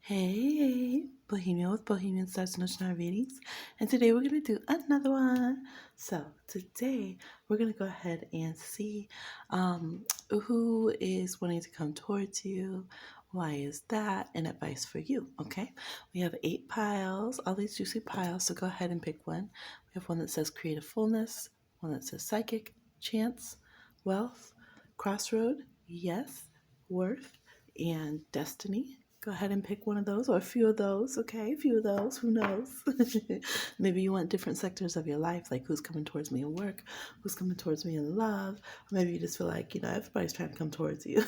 Hey, Bohemian with Bohemian Stars and Ocean Readings, and today we're going to do another one. So today we're going to go ahead and see who is wanting to come towards you, why is that, and advice for you, okay? We have 8 piles, all these juicy piles, so go ahead and pick one. We have one that says Creative Fullness, one that says Psychic, Chance, Wealth, Crossroad, Yes, Worth, and Destiny. Go ahead and pick one of those or a few of those, okay? A few of those, who knows? Maybe you want different sectors of your life, like who's coming towards me in work, who's coming towards me in love, or maybe you just feel like, everybody's trying to come towards you.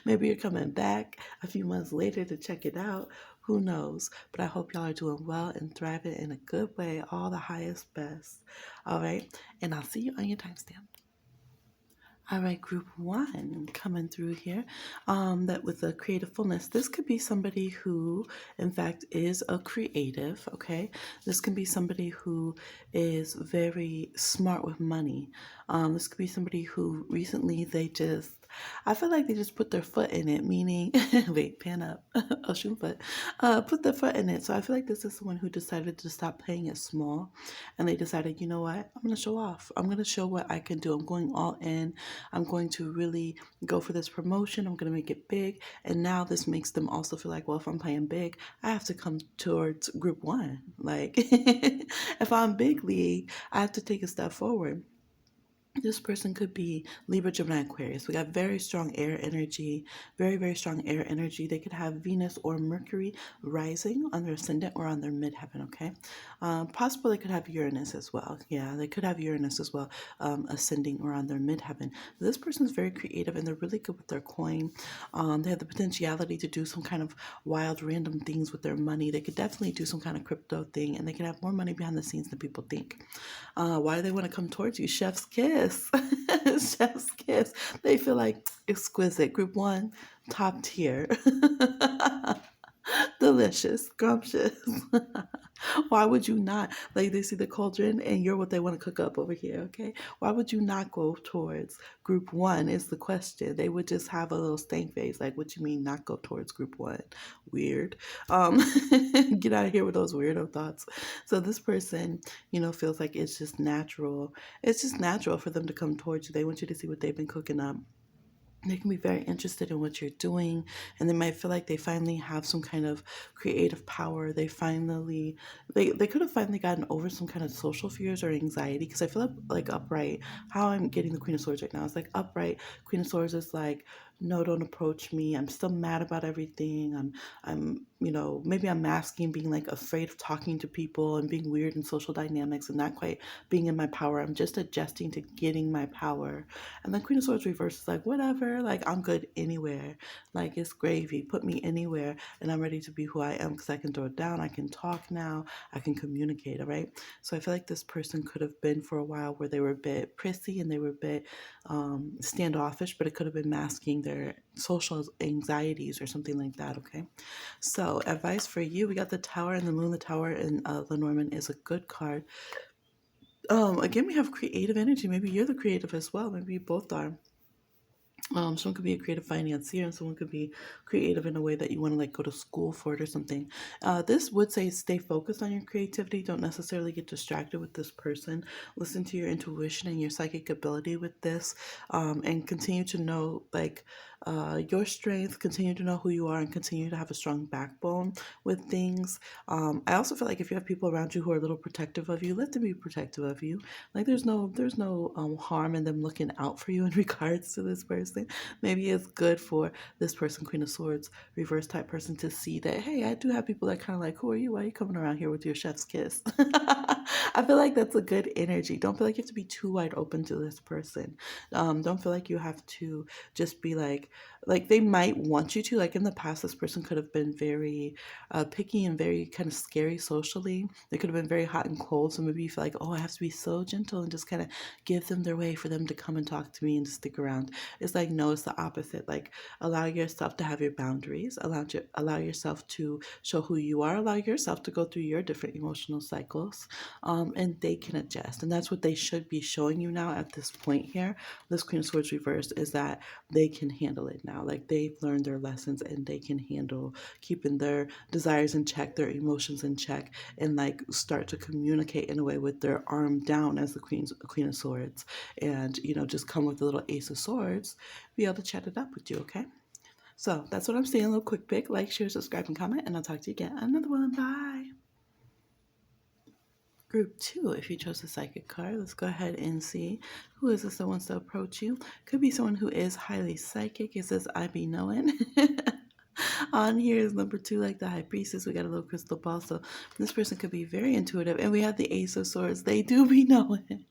Maybe you're coming back a few months later to check it out. Who knows? But I hope y'all are doing well and thriving in a good way, all the highest best. All right? And I'll see you on your timestamp. All right, group 1 coming through here. That with the creative fullness, this could be somebody who, in fact, is a creative. Okay, this can be somebody who is very smart with money. This could be somebody who recently I feel like they just put their foot in it. Meaning, wait, pan up, ocean foot, put their foot in it. So I feel like this is someone who decided to stop playing it small, and they decided, you know what, I'm gonna show off. I'm gonna show what I can do. I'm going all in. I'm going to really go for this promotion. I'm going to make it big. And now this makes them also feel like, well, if I'm playing big, I have to come towards group 1. Like, if I'm big league, I have to take a step forward. This person could be Libra, Gemini, Aquarius. We got very strong air energy, very, very strong air energy. They could have Venus or Mercury rising on their ascendant or on their midheaven, okay? Possible they could have Uranus as well. Yeah, they could have Uranus as well, ascending or on their midheaven. This person's very creative and they're really good with their coin. They have the potentiality to do some kind of wild, random things with their money. They could definitely do some kind of crypto thing and they can have more money behind the scenes than people think. Why do they want to come towards you? Chef's kiss. Chef's kiss. They feel like exquisite. Group 1, top tier. Delicious, scrumptious. Why would you not? Like, they see the cauldron and you're what they want to cook up over here, okay? Why would you not go towards group 1 is the question. They would just have a little stank face. Like, what you mean not go towards group 1? Weird. Get out of here with those weirdo thoughts. So this person, feels like it's just natural. It's just natural for them to come towards you. They want you to see what they've been cooking up. They can be very interested in what you're doing, and they might feel like they finally have some kind of creative power. They could have finally gotten over some kind of social fears or anxiety, because I feel like upright, how I'm getting the Queen of Swords right now, it's like upright. Queen of Swords is like, no, don't approach me. I'm still mad about everything. Maybe I'm masking being like afraid of talking to people and being weird in social dynamics and not quite being in my power. I'm just adjusting to getting my power. And then Queen of Swords reverse is like, whatever, like I'm good anywhere. Like it's gravy. Put me anywhere and I'm ready to be who I am because I can throw it down. I can talk now. I can communicate, all right? So I feel like this person could have been for a while where they were a bit prissy and they were a bit standoffish, but it could have been masking their social anxieties or something like that, okay? So advice for you, we got the Tower and the Moon. The Tower in Lenormand is a good card. Again, we have creative energy. Maybe you're the creative as well. Maybe you both are. Someone could be a creative financier and someone could be creative in a way that you want to like go to school for it or something. This would say stay focused on your creativity. Don't necessarily get distracted with this person. Listen to your intuition and your psychic ability with this, and continue to know your strength, continue to know who you are, and continue to have a strong backbone with things. I also feel like if you have people around you who are a little protective of you, let them be protective of you. Like there's no harm in them looking out for you in regards to this person. Maybe it's good for this person, Queen of Swords, reverse type person, to see that, hey, I do have people that kind of like, who are you? Why are you coming around here with your chef's kiss? I feel like that's a good energy. Don't feel like you have to be too wide open to this person. Don't feel like you have to just be like they might want you to. Like in the past, this person could have been very picky and very kind of scary socially. They could have been very hot and cold. So maybe you feel like, oh, I have to be so gentle and just kind of give them their way for them to come and talk to me and to stick around. It's like, no, it's the opposite. Like allow yourself to have your boundaries. Allow yourself to show who you are. Allow yourself to go through your different emotional cycles, and they can adjust. And that's what they should be showing you now at this point here. This Queen of Swords reversed is that they can handle handle it now. Like they've learned their lessons and they can handle keeping their desires in check, their emotions in check, and like start to communicate in a way with their arm down as the Queen of Swords, and just come with a little Ace of Swords, be able to chat it up with you. Okay. So that's what I'm seeing. A little quick pick. Like, share, subscribe, and comment, and I'll talk to you again. Another one. Bye. Group 2, if you chose the psychic card, let's go ahead and see who is this that wants to approach you. Could be someone who is highly psychic. It says, I be knowing. On here is number 2, like the High Priestess. We got a little crystal ball. So this person could be very intuitive. And we have the Ace of Swords. They do be knowing.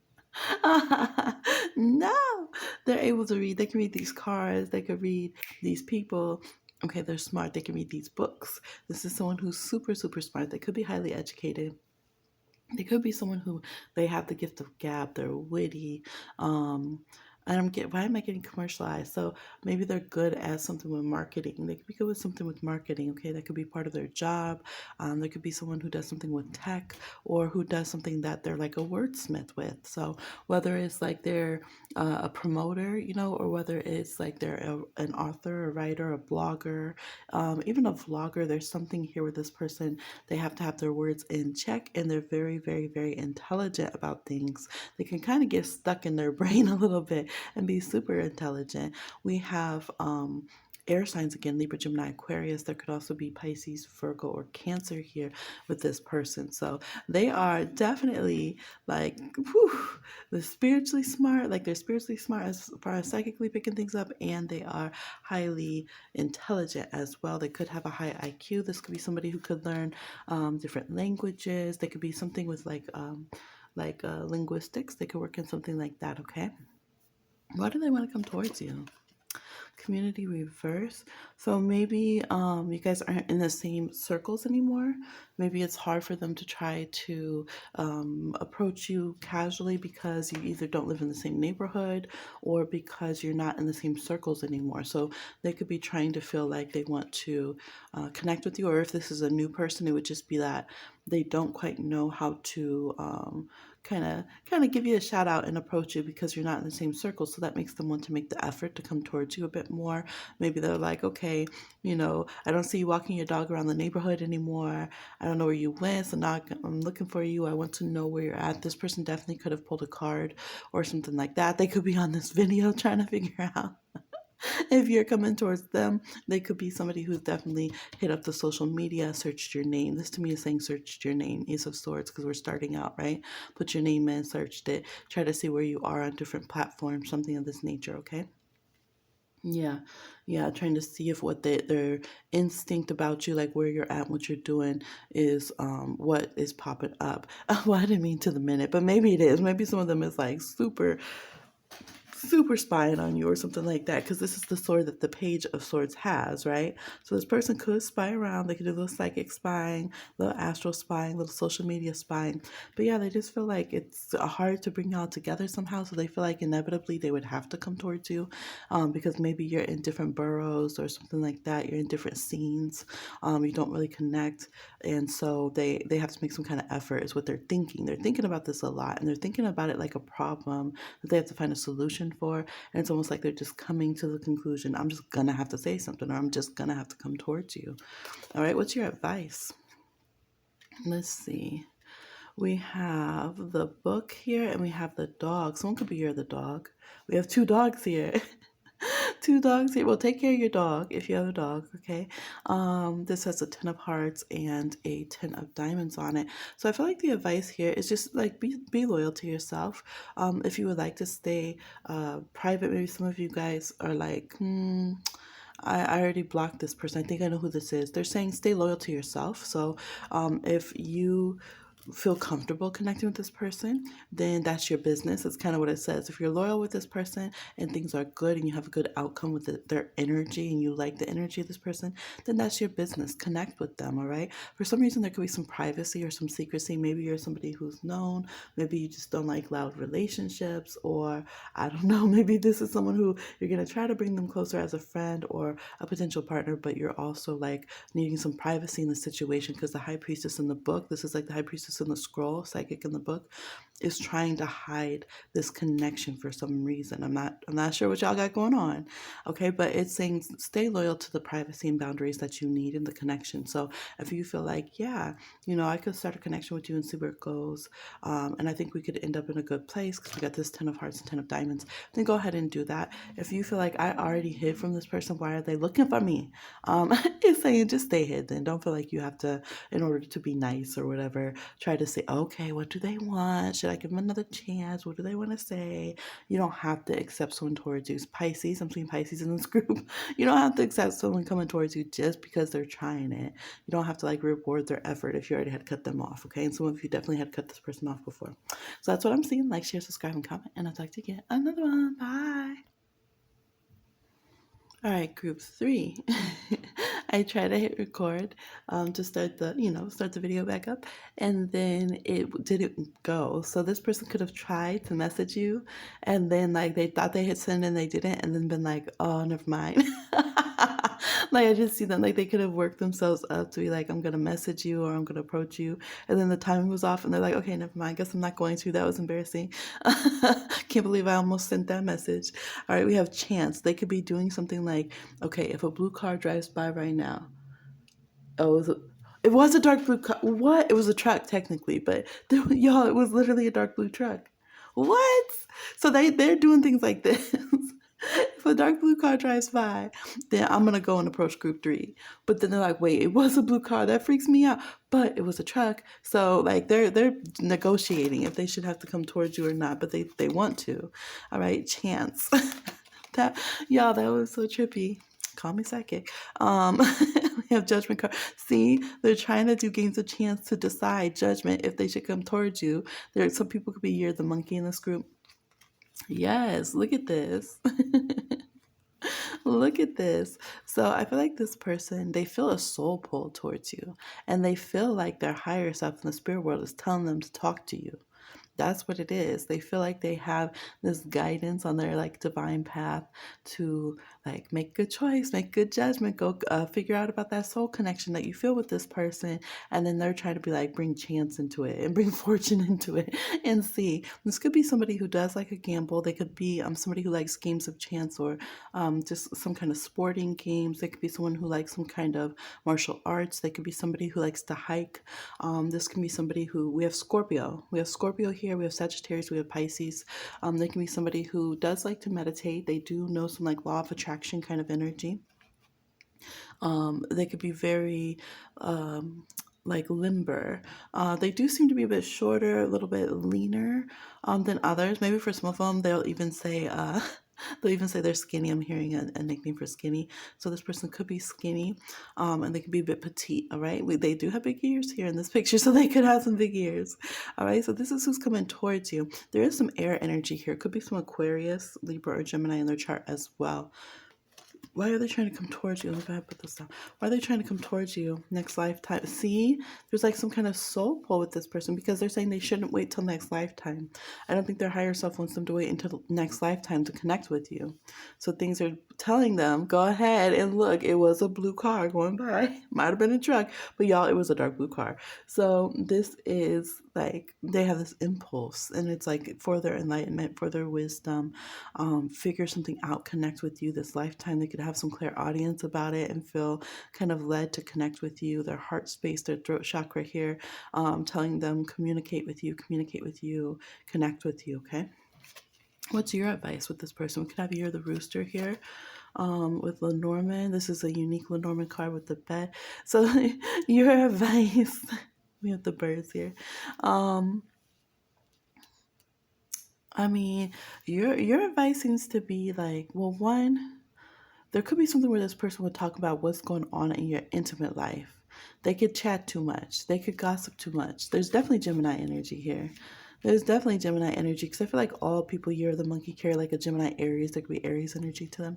No, they're able to read. They can read these cards. They could read these people. Okay, they're smart. They can read these books. This is someone who's super, super smart. They could be highly educated. They could be someone who they have the gift of gab. They're witty. I don't get why am I getting commercialized? So maybe they're good at something with marketing. They could be good with something with marketing. Okay, that could be part of their job. There could be someone who does something with tech, or who does something that they're like a wordsmith with. So whether it's like they're a promoter, or whether it's like they're an author, a writer, a blogger, even a vlogger. There's something here with this person. They have to have their words in check, and they're very, very, very intelligent about things. They can kind of get stuck in their brain a little bit and be super intelligent. We have air signs again, Libra, Gemini, Aquarius. There could also be Pisces, Virgo, or Cancer here with this person. So they are definitely like, they're spiritually smart. Like they're spiritually smart as far as psychically picking things up, and they are highly intelligent as well. They could have a high IQ. This could be somebody who could learn different languages. They could be something with like linguistics. They could work in something like that. Okay. Why do they want to come towards you? Community reverse. So maybe you guys aren't in the same circles anymore. Maybe it's hard for them to try to approach you casually because you either don't live in the same neighborhood or because you're not in the same circles anymore. So they could be trying to feel like they want to connect with you, or if this is a new person, it would just be that they don't quite know how to kind of give you a shout out and approach you because you're not in the same circle. So that makes them want to make the effort to come towards you a bit more. Maybe they're like, okay, I don't see you walking your dog around the neighborhood anymore. I don't know where you went, so now I'm looking for you. I want to know where you're at. This person definitely could have pulled a card or something like that. They could be on this video trying to figure out if you're coming towards them. They could be somebody who's definitely hit up the social media, searched your name. This to me is saying searched your name, Ace of Swords, because we're starting out, right? Put your name in, searched it, try to see where you are on different platforms, something of this nature, okay? Yeah, trying to see if what their instinct about you, like where you're at, what you're doing, is what is popping up. Well, I didn't mean to the minute, but maybe it is. Maybe some of them is like super spying on you or something like that, because this is the sword that the Page of Swords has, right? So this person could spy around. They could do a little psychic spying, little astral spying, little social media spying. But yeah, they just feel like it's hard to bring y'all together somehow, so they feel like inevitably they would have to come towards you because maybe you're in different boroughs or something like that. You're in different scenes. You don't really connect, and so they have to make some kind of effort is what they're thinking. They're thinking about this a lot, and they're thinking about it like a problem that they have to find a solution for. And it's almost like they're just coming to the conclusion, I'm just gonna have to say something, or I'm just gonna have to come towards you. All right, what's your advice? Let's see. We have the book here and we have the dog. Someone could be here, the dog. We have 2 dogs here. 2 dogs here. Well, take care of your dog if you have a dog, okay? This has a 10 of hearts and a 10 of diamonds on it. So I feel like the advice here is just like be loyal to yourself. If you would like to stay private, maybe some of you guys are like, I already blocked this person. I think I know who this is. They're saying stay loyal to yourself. So if you feel comfortable connecting with this person, then that's your business. It's kind of what it says. If you're loyal with this person and things are good and you have a good outcome with their energy and you like the energy of this person, then that's your business. Connect with them, all right? For some reason, there could be some privacy or some secrecy. Maybe you're somebody who's known. Maybe you just don't like loud relationships, or I don't know, maybe this is someone who you're going to try to bring them closer as a friend or a potential partner, but you're also like needing some privacy in the situation because the High Priestess in the book, this is like the High Priestess in the scroll, psychic in the book. is trying to hide this connection for some reason. I'm not sure what y'all got going on. Okay, but it's saying stay loyal to the privacy and boundaries that you need in the connection. So if you feel like, yeah, I could start a connection with you and see where it goes. And I think we could end up in a good place because we got this 10 of hearts and 10 of diamonds. Then go ahead and do that. If you feel like I already hid from this person, why are they looking for me? It's saying just stay hidden. Don't feel like you have to, in order to be nice or whatever, try to say, okay, what do they want? Should I give them another chance? What do they want to say? You don't have to accept someone towards you. Pisces, I'm seeing Pisces in this group. You don't have to accept someone coming towards you just because they're trying it. You don't have to like reward their effort if you already had cut them off, okay? And some of you definitely had cut this person off before. So that's what I'm seeing. Like, share, subscribe, and comment. And I'd like to get another one. Bye. All right, group 3. I tried to hit record to start the video back up, and then it didn't go. So this person could have tried to message you, and then like they thought they hit send and they didn't, and then been like, oh, never mind. Like I just see them like they could have worked themselves up to be like, I'm gonna message you or I'm gonna approach you, and then the timing was off, and they're like, okay, never mind. Guess I'm not going to. That was embarrassing. Can't believe I almost sent that message. All right, we have chance. They could be doing something like, okay, if a blue car drives by right now. Oh, it was a dark blue car. What? It was a truck technically, but y'all, it was literally a dark blue truck. What? So they're doing things like this. If a dark blue car drives by, then I'm gonna go and approach group 3. But then they're like, wait, it was a blue car. That freaks me out. But it was a truck. So like they're negotiating if they should have to come towards you or not, but they want to. All right, chance. That y'all, that was so trippy. Call me psychic. We have judgment card. See, they're trying to do games of chance to decide judgment if they should come towards you. Some people could be you're the monkey in this group. Yes, look at this. Look at this. So I feel like this person, they feel a soul pull towards you, and they feel like their higher self in the spirit world is telling them to talk to you. That's what it is. They feel like they have this guidance on their like divine path to like make good choice, make good judgment, go figure out about that soul connection that you feel with this person. And then they're trying to be like, bring chance into it and bring fortune into it and see. This could be somebody who does like a gamble. They could be somebody who likes games of chance or just some kind of sporting games. They could be someone who likes some kind of martial arts. They could be somebody who likes to hike. This can be somebody who, we have Scorpio. We have Scorpio here. We have Sagittarius. We have Pisces. They can be somebody who does like to meditate. They do know some like law of attraction kind of energy. They could be very like limber. They do seem to be a bit shorter, a little bit leaner than others. Maybe for some of them, they'll even say they're skinny. I'm hearing a nickname for skinny. So this person could be skinny, and they could be a bit petite. All right, they do have big ears here in this picture, so they could have some big ears. All right, so this is who's coming towards you. There is some air energy here. Could be some Aquarius, Libra, or Gemini in their chart as well. Why are they trying to come towards you? Let me go ahead and put this down. Why are they trying to come towards you next lifetime? See, there's like some kind of soul pull with this person because they're saying they shouldn't wait till next lifetime. I don't think their higher self wants them to wait until next lifetime to connect with you. So things are telling them, go ahead and look. It was a blue car going by. Might have been a truck, but y'all, it was a dark blue car. So this is like they have this impulse, and it's like for their enlightenment, for their wisdom, figure something out, connect with you this lifetime. They could have some clairaudience about it and feel kind of led to connect with you. Their heart space, their throat chakra here, telling them communicate with you, connect with you. Okay. What's your advice with this person? We could have you're the rooster here. With Lenormand. This is a unique Lenormand card with the bed. So your advice, we have the birds here. I mean, your advice seems to be like, well, one, there could be something where this person would talk about what's going on in your intimate life. They could chat too much. They could gossip too much. There's definitely Gemini energy here. There's definitely Gemini energy because I feel like all people here, the monkey, carry like a Gemini Aries. There could be Aries energy to them.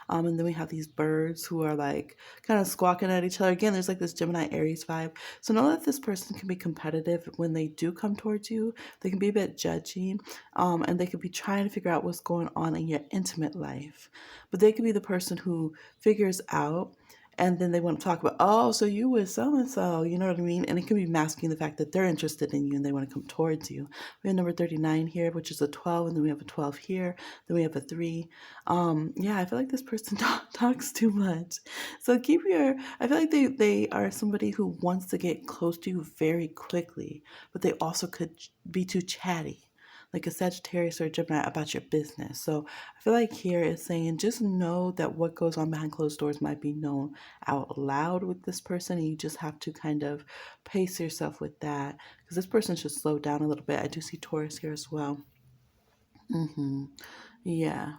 And then we have these birds who are like kind of squawking at each other. Again, there's like this Gemini Aries vibe. So know that this person can be competitive when they do come towards you. They can be a bit judgy, and they could be trying to figure out what's going on in your intimate life. But they could be the person who figures out and then they want to talk about, oh, so you were so and so, you know what I mean? And it can be masking the fact that they're interested in you and they want to come towards you. We have number 39 here, which is a 12, and then we have a 12 here, then we have a 3. Yeah, I feel like this person talks too much. So keep your, I feel like they are somebody who wants to get close to you very quickly, but they also could be too chatty, like a Sagittarius or a Gemini about your business. So I feel like here it's saying just know that what goes on behind closed doors might be known out loud with this person, and you just have to kind of pace yourself with that, because this person should slow down a little bit. I do see Taurus here as well. Yeah.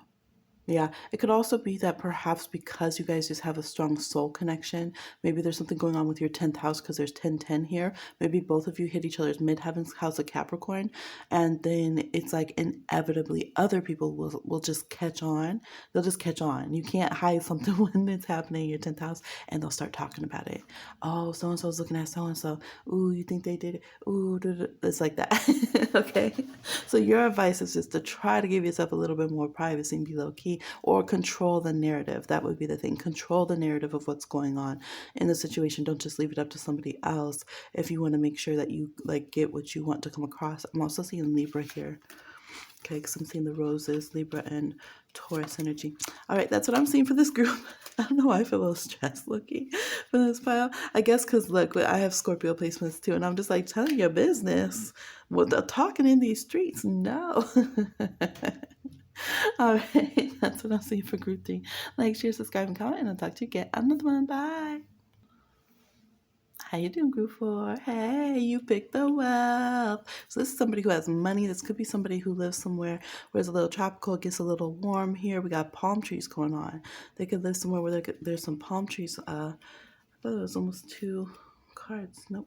Yeah, it could also be that perhaps because you guys just have a strong soul connection, maybe there's something going on with your 10th house because there's 10-10 here. Maybe both of you hit each other's midheavens house of Capricorn, and then it's like inevitably other people will just catch on. They'll just catch on. You can't hide something when it's happening in your 10th house, and they'll start talking about it. Oh, so and so's looking at so and so. Ooh, you think they did it? Ooh, it's like that. Okay. So your advice is just to try to give yourself a little bit more privacy and be low key, or control the narrative. That would be the thing. Control the narrative of what's going on in the situation. Don't just leave it up to somebody else if you want to make sure that you like get what you want to come across. I'm also seeing Libra here. Okay, because I'm seeing the roses, Libra and Taurus energy. All right, that's what I'm seeing for this group. I don't know why I feel a little stressed looking for this pile. I guess because, look, I have Scorpio placements too, and I'm just like telling your business. Well, the talking in these streets, no. All right, that's what I'm seeing for group 3. Like, share, subscribe, and comment, and I'll talk to you again. Another one. Bye. How you doing, group 4? Hey, you picked the wealth. So this is somebody who has money. This could be somebody who lives somewhere where it's a little tropical, it gets a little warm here. We got palm trees going on. They could live somewhere where there's some palm trees. I thought it was almost 2 cards. Nope.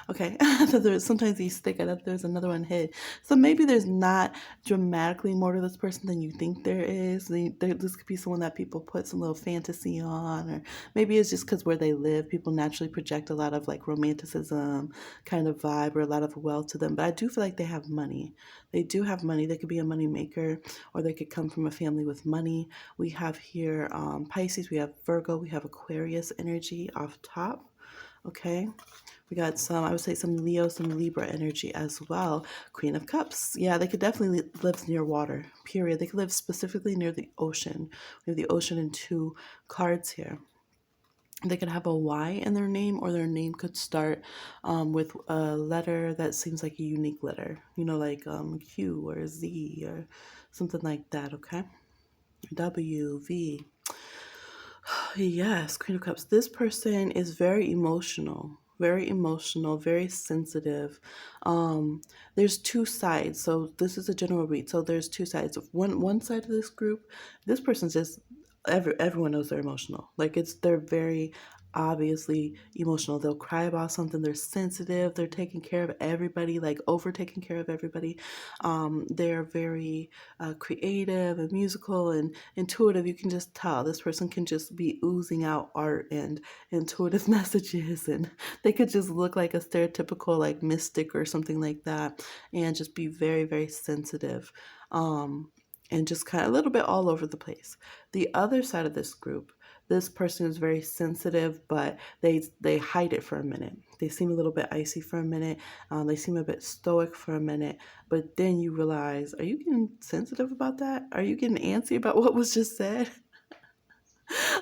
Okay. So there's sometimes these stick it up. There's another one hid. So maybe there's not dramatically more to this person than you think there is. This could be someone that people put some little fantasy on, or maybe it's just because where they live, people naturally project a lot of like romanticism kind of vibe or a lot of wealth to them. But I do feel like they have money. They do have money. They could be a money maker, or they could come from a family with money. We have here Pisces, we have Virgo, we have Aquarius energy off top. Okay. We got some, I would say some Leo, some Libra energy as well. Queen of Cups. Yeah, they could definitely live near water, period. They could live specifically near the ocean. We have the ocean in 2 cards here. They could have a Y in their name, or their name could start with a letter that seems like a unique letter. You know, like Q or Z or something like that, okay? W, V. Yes, Queen of Cups. This person is very emotional, very sensitive. There's 2 sides. So this is a general read. So there's 2 sides. One side of this group, this person's just everyone knows they're emotional. Like they're very obviously emotional. They'll cry about something. They're sensitive. They're taking care of everybody, like over taking care of everybody. They're very creative and musical and intuitive. You can just tell this person can just be oozing out art and intuitive messages, and they could just look like a stereotypical like mystic or something like that, and just be very sensitive. And just kind of a little bit all over the place. The other side of this group, this person is very sensitive, but they hide it for a minute. They seem a little bit icy for a minute. They seem a bit stoic for a minute, but then you realize, are you getting sensitive about that? Are you getting antsy about what was just said?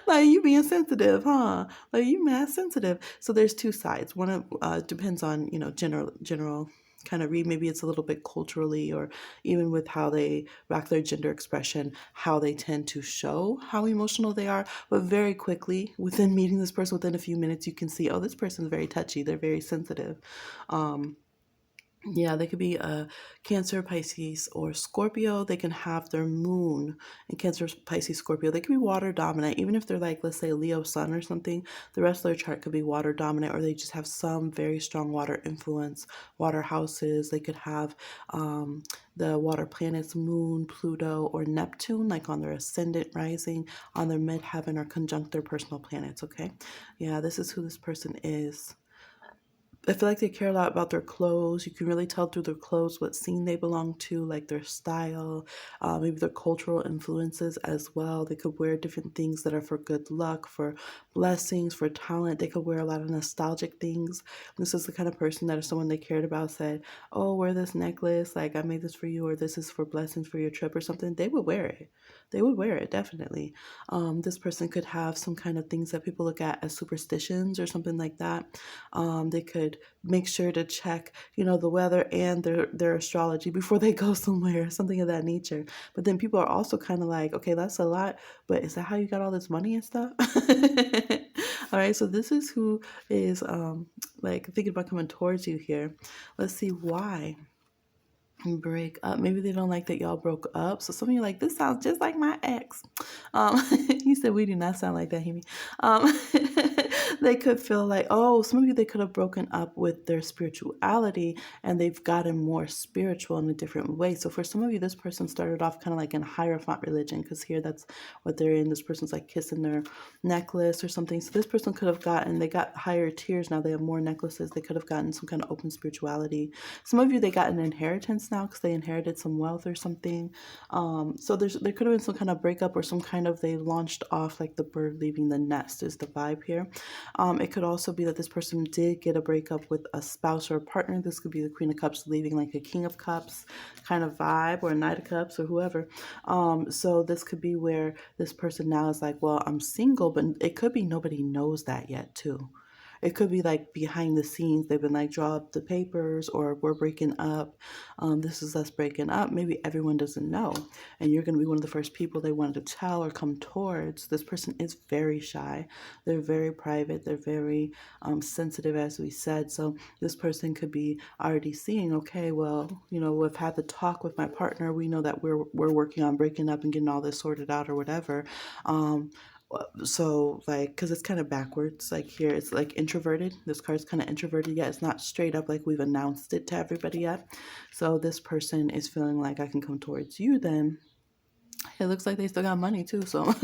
Like you being sensitive, huh? Like you mad sensitive. So there's 2 sides. One depends on general kind of read. Maybe it's a little bit culturally, or even with how they rock their gender expression, how they tend to show how emotional they are. But very quickly, within meeting this person, within a few minutes, you can see, oh, this person's very touchy. They're very sensitive. Yeah, they could be a Cancer, Pisces, or Scorpio. They can have their moon in Cancer, Pisces, Scorpio. They could be water dominant, even if they're like, let's say, Leo sun or something. The rest of their chart could be water dominant, or they just have some very strong water influence, water houses. They could have the water planets, moon, Pluto, or Neptune, like on their ascendant rising, on their midheaven, or conjunct their personal planets, okay? Yeah, this is who this person is. I feel like they care a lot about their clothes. You can really tell through their clothes what scene they belong to, like their style, maybe their cultural influences as well. They could wear different things that are for good luck, for blessings, for talent. They could wear a lot of nostalgic things. This is the kind of person that if someone they cared about said, "Oh, wear this necklace, like I made this for you," or "This is for blessings for your trip," or something, they would wear it. They would wear it, definitely. This person could have some kind of things that people look at as superstitions or something like that. They could make sure to check, the weather and their astrology before they go somewhere, something of that nature. But then people are also kind of like, okay, that's a lot, but is that how you got all this money and stuff? All right, so this is who is like thinking about coming towards you here. Let's see why. Break up. Maybe they don't like that y'all broke up. So some of you are like, this sounds just like my ex. He said we do not sound like that, Hemi. Um, they could feel like, oh, some of you, they could have broken up with their spirituality and they've gotten more spiritual in a different way. So for some of you, this person started off kind of like in Hierophant religion, because here that's what they're in. This person's like kissing their necklace or something. So this person could have they got higher tiers. Now they have more necklaces. They could have gotten some kind of open spirituality. Some of you, they got an inheritance now because they inherited some wealth or something. So there could have been some kind of breakup or some kind of, they launched off like the bird leaving the nest is the vibe here. It could also be that this person did get a breakup with a spouse or a partner. This could be the Queen of Cups leaving like a King of Cups kind of vibe, or a Knight of Cups or whoever. So this could be where this person now is like, well, I'm single, but it could be nobody knows that yet too. It could be like behind the scenes. They've been like, draw up the papers, or we're breaking up. This is us breaking up. Maybe everyone doesn't know. And you're going to be one of the first people they wanted to tell or come towards. This person is very shy. They're very private. They're very sensitive, as we said. So this person could be already seeing, okay, well, we've had the talk with my partner. We know that we're working on breaking up and getting all this sorted out or whatever. So like, because it's kind of backwards, like here it's like introverted. This card's kind of introverted yet it's not straight up like we've announced it to everybody yet. So this person is feeling like, I can come towards you then. It looks like they still got money too, so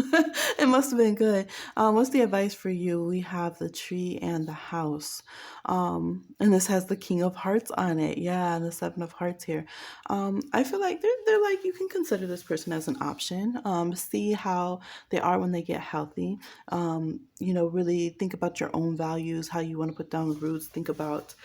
it must have been good. What's the advice for you? We have the tree and the house. And this has the King of Hearts on it. Yeah, and the Seven of Hearts here. I feel like they're like, you can consider this person as an option. See how they are when they get healthy. Really think about your own values, how you want to put down roots. Think about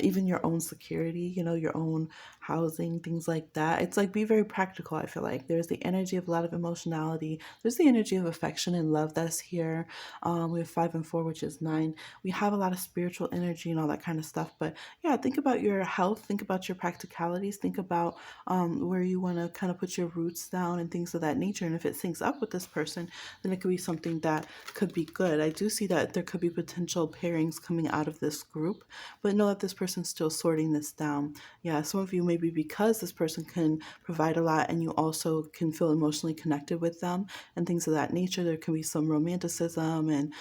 even your own security, your own housing, things like that. It's like, be very practical. I feel like there's the energy of a lot of emotionality. There's the energy of affection and love that's here. We have 5 and 4, which is 9. We have a lot of spiritual energy and all that kind of stuff. But yeah, think about your health. Think about your practicalities. Think about where you want to kind of put your roots down and things of that nature. And if it syncs up with this person, then it could be something that could be good. I do see that there could be potential pairings coming out of this group, but know that this person's still sorting this down. Yeah, some of you, maybe because this person can provide a lot and you also can feel emotionally connected with them and things of that nature, there can be some romanticism. And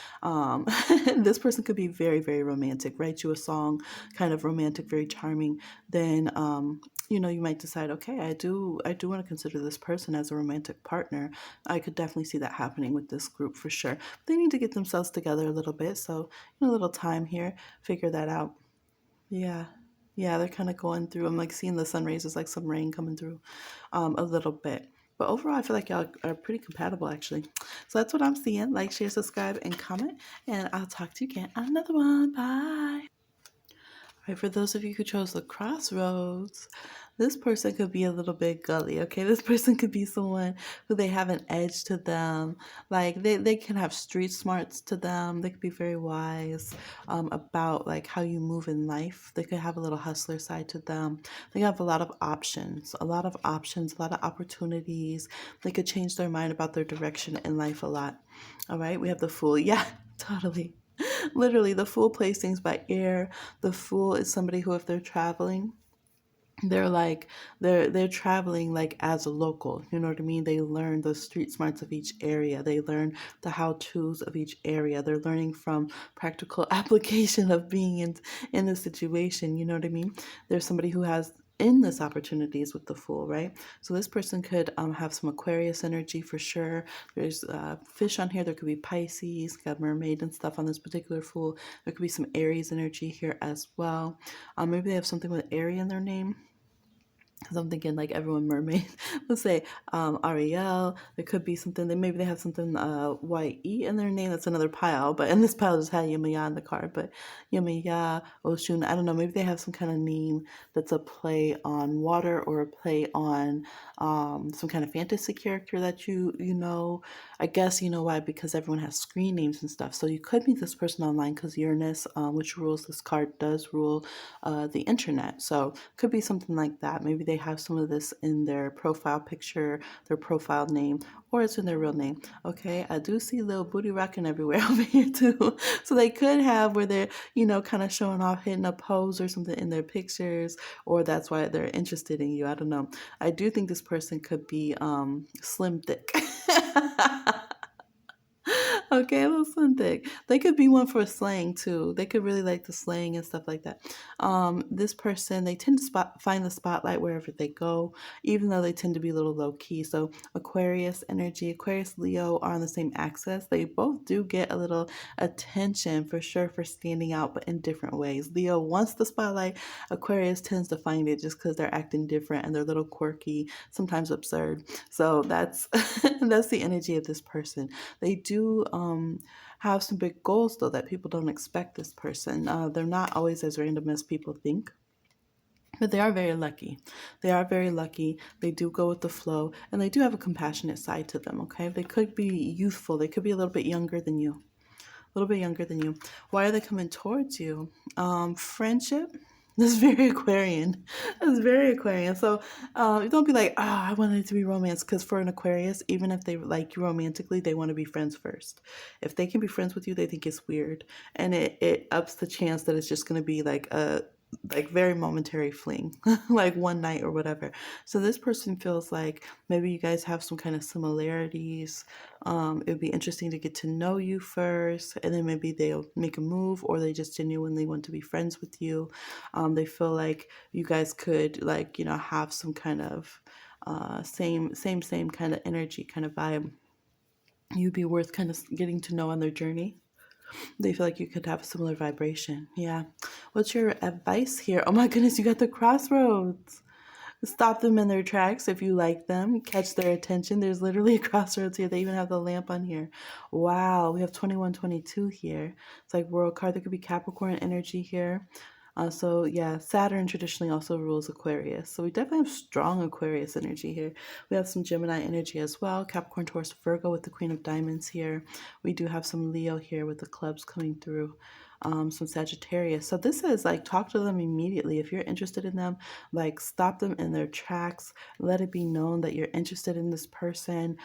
this person could be very, very romantic, write you a song, kind of romantic, very charming. Then you might decide, okay, I do want to consider this person as a romantic partner. I could definitely see that happening with this group for sure. They need to get themselves together a little bit, so a little time here, figure that out. Yeah. Yeah, they're kind of going through. I'm like seeing the sun rays. There's like some rain coming through a little bit. But overall, I feel like y'all are pretty compatible, actually. So that's what I'm seeing. Like, share, subscribe, and comment. And I'll talk to you again on another one. Bye. Right, for those of you who chose the Crossroads, this person could be a little bit gully, okay? This person could be someone who they have an edge to them. Like, they can have street smarts to them. They could be very wise about, like, how you move in life. They could have a little hustler side to them. They have a lot of options, a lot of opportunities. They could change their mind about their direction in life a lot. All right, we have the Fool. Yeah, totally. Literally, the Fool plays things by ear. The Fool is somebody who, if they're traveling, they're like they're traveling like as a local, you know what I mean? They learn the street smarts of each area. They learn the how-tos of each area. They're learning from practical application of being in the situation, you know what I mean? There's somebody who has endless opportunities with the Fool, right? So this person could have some Aquarius energy for sure. There's fish on here. There could be Pisces, got mermaid and stuff on this particular Fool. There could be some Aries energy here as well. Maybe they have something with Aries in their name. Because I'm thinking like everyone mermaid. Let's say Ariel. There could be something. Maybe they have something YE in their name. That's another pile. But in this pile just had Yemaya in the card. But Yemaya, Oshun. I don't know. Maybe they have some kind of name that's a play on water or a play on some kind of fantasy character that you know. I guess you know why, because everyone has screen names and stuff. So you could meet this person online because Uranus, which rules this card, does rule the internet. So could be something like that. Maybe they have some of this in their profile picture, their profile name, or it's in their real name. Okay, I do see little booty rocking everywhere over here too. So they could have where they're, kind of showing off, hitting a pose or something in their pictures, or that's why they're interested in you. I don't know. I do think this person could be slim thick. Okay, a little slim thick. They could be one for slang too. They could really like the slang and stuff like that. This person, they tend to find the spotlight wherever they go, even though they tend to be a little low key. So Aquarius energy, Aquarius, Leo are on the same axis. They both do get a little attention for sure for standing out, but in different ways. Leo wants the spotlight. Aquarius tends to find it just because they're acting different and they're a little quirky, sometimes absurd. So that's that's the energy of this person. They do have some big goals, though, that people don't expect this person. They're not always as random as people think. But they are very lucky. They are very lucky. They do go with the flow, and they do have a compassionate side to them, okay? They could be youthful. They could be a little bit younger than you. A little bit younger than you. Why are they coming towards you? Friendship. That's very Aquarian. That's very Aquarian. So don't be like, I wanted it to be romance. Because for an Aquarius, even if they like you romantically, they want to be friends first. If they can be friends with you, they think it's weird. And it ups the chance that it's just going to be like a very momentary fling, like one night or whatever. So this person feels like maybe you guys have some kind of similarities. It would be interesting to get to know you first, and then maybe they'll make a move, or they just genuinely want to be friends with you. They feel like you guys could have some kind of same kind of energy, kind of vibe. You'd be worth kind of getting to know on their journey. They feel like you could have a similar vibration. Yeah. What's your advice here? Oh my goodness, you got the crossroads. Stop them in their tracks if you like them. Catch their attention. There's literally a crossroads here. They even have the lamp on here. Wow. We have 2122 here. It's like world card. There could be Capricorn energy here. So yeah, Saturn traditionally also rules Aquarius. So we definitely have strong Aquarius energy here. We have some Gemini energy as well. Capricorn, Taurus, Virgo with the Queen of Diamonds here. We do have some Leo here with the clubs coming through. Some Sagittarius. So this is like, talk to them immediately. If you're interested in them, like stop them in their tracks. Let it be known that you're interested in this person.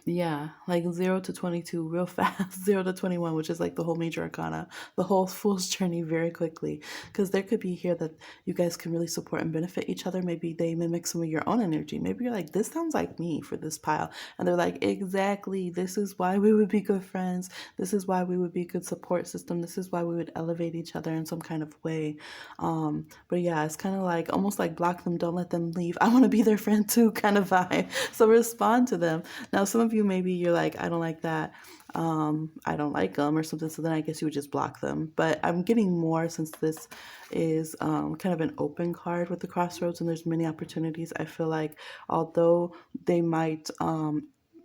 Yeah, like 0 to 22 real fast, 0 to 21, which is like the whole major arcana, the whole fool's journey very quickly. Because there could be here that you guys can really support and benefit each other. Maybe they mimic some of your own energy. Maybe you're like, this sounds like me for this pile. And they're like, exactly. This is why we would be good friends. This is why we would be a good support system. This is why we would elevate each other in some kind of way. But yeah, it's kind of like almost like block them, don't let them leave. I want to be their friend too kind of vibe. So respond to them. Now, some of you, maybe you're like, I don't like that. I don't like them or something. So then I guess you would just block them. But I'm getting more, since this is kind of an open card with the crossroads and there's many opportunities. I feel like although they might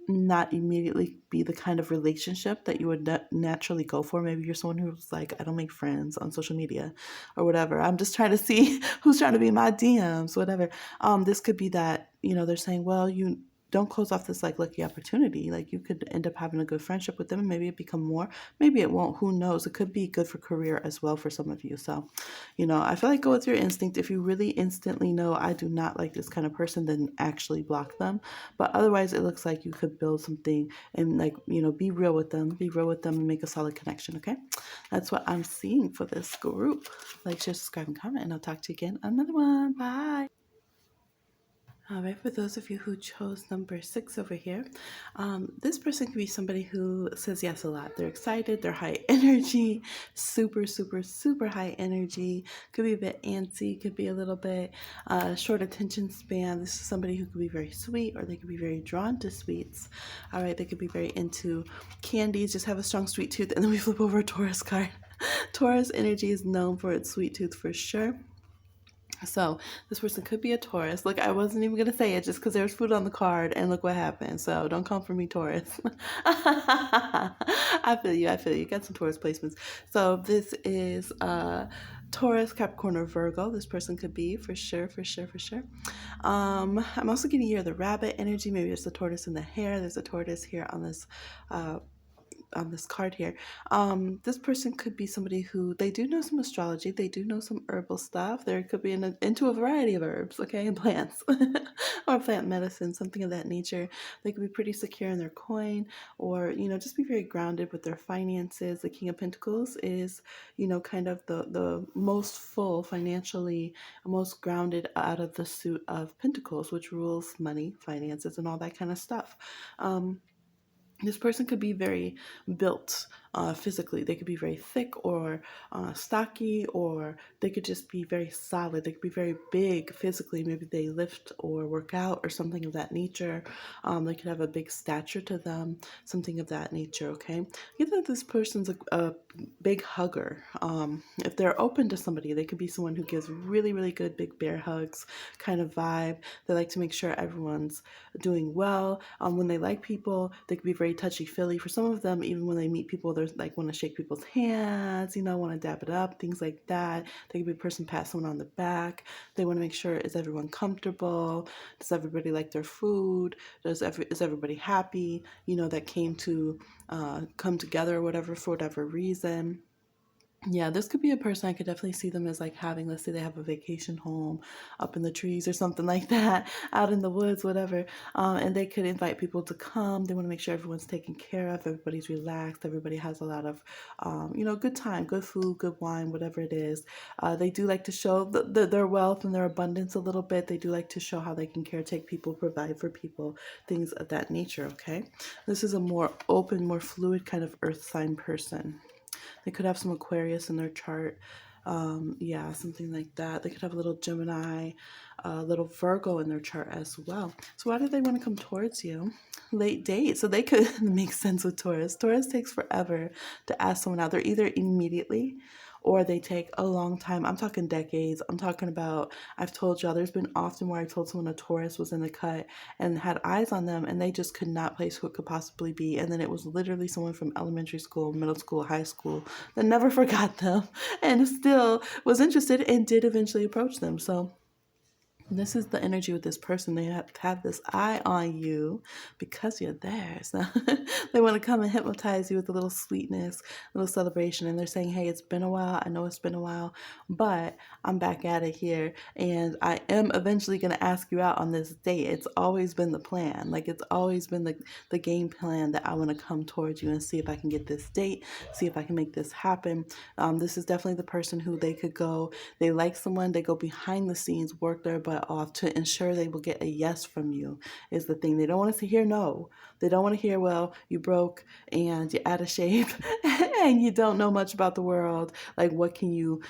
not immediately be the kind of relationship that you would naturally go for. Maybe you're someone who's like, I don't make friends on social media or whatever. I'm just trying to see who's trying to be in my DMs, whatever. This could be that, they're saying, well, you don't close off this like lucky opportunity. Like you could end up having a good friendship with them and maybe it become more, maybe it won't, who knows? It could be good for career as well for some of you. So, I feel like go with your instinct. If you really instantly know I do not like this kind of person, then actually block them. But otherwise it looks like you could build something and be real with them, and make a solid connection. Okay. That's what I'm seeing for this group. Like, share, subscribe, and comment, and I'll talk to you again on another one. Bye. All right, for those of you who chose number 6 over here, this person could be somebody who says yes a lot. They're excited, they're high energy, super, super, super high energy, could be a bit antsy, could be a little bit short attention span. This is somebody who could be very sweet, or they could be very drawn to sweets. All right, they could be very into candies, just have a strong sweet tooth. And then we flip over a Taurus card. Taurus energy is known for its sweet tooth for sure. So this person could be a Taurus. Look, I wasn't even gonna say it just because there's food on the card, and look what happened. So don't come for me, Taurus. I feel you. I feel you. Got some Taurus placements. So this is Taurus, Capricorn, or Virgo. This person could be for sure, for sure, for sure. I'm also getting here the rabbit energy. Maybe there's a tortoise in the hair. There's a tortoise here on this card here. This person could be somebody who, they do know some astrology, they do know some herbal stuff. There could be into a variety of herbs, okay, and plants, or plant medicine, something of that nature. They could be pretty secure in their coin, or just be very grounded with their finances. The King of Pentacles is kind of the most full financially, most grounded out of the suit of Pentacles, which rules money, finances, and all that kind of stuff. This person could be very built physically. They could be very thick or stocky, or they could just be very solid. They could be very big physically. Maybe they lift or work out or something of that nature. They could have a big stature to them, something of that nature, okay? I get that this person's a big hugger. If they're open to somebody, they could be someone who gives really, really good big bear hugs kind of vibe. They like to make sure everyone's doing well. When they like people, they could be very touchy-feely. For some of them, even when they meet people, they're like want to shake people's hands, want to dap it up, things like that. They could be a person pat someone on the back. They want to make sure, is everyone comfortable? Does everybody like their food? Is everybody happy? That came to come together or whatever for whatever reason. Yeah, this could be a person. I could definitely see them as like having, let's say they have a vacation home up in the trees or something like that, out in the woods, whatever. And they could invite people to come. They want to make sure everyone's taken care of, everybody's relaxed, everybody has a lot of, good time, good food, good wine, whatever it is. They do like to show their wealth and their abundance a little bit. They do like to show how they can caretake people, provide for people, things of that nature, okay? This is a more open, more fluid kind of earth sign person. They could have some Aquarius in their chart. Yeah, something like that. They could have a little Gemini, a little Virgo in their chart as well. So why do they want to come towards you? Late date. So they could make sense with Taurus. Taurus takes forever to ask someone out. They're either immediately or they take a long time. I'm talking decades. I'm talking about, I've told y'all, there's been often where I told someone a Taurus was in the cut and had eyes on them and they just could not place who it could possibly be. And then it was literally someone from elementary school, middle school, high school that never forgot them and still was interested and did eventually approach them. So this is the energy with this person. They have this eye on you because you're there. So they want to come and hypnotize you with a little sweetness, a little celebration. And they're saying, hey, it's been a while. I know it's been a while, but I'm back at it here. And I am eventually going to ask you out on this date. It's always been the plan. Like it's always been the game plan that I want to come towards you and see if I can get this date, see if I can make this happen. This is definitely the person who they could go, they like someone, they go behind the scenes, work their butt off to ensure they will get a yes from you is the thing. They don't want to hear no. They don't want to hear, well, you broke and you're out of shape and you don't know much about the world. Like, what can you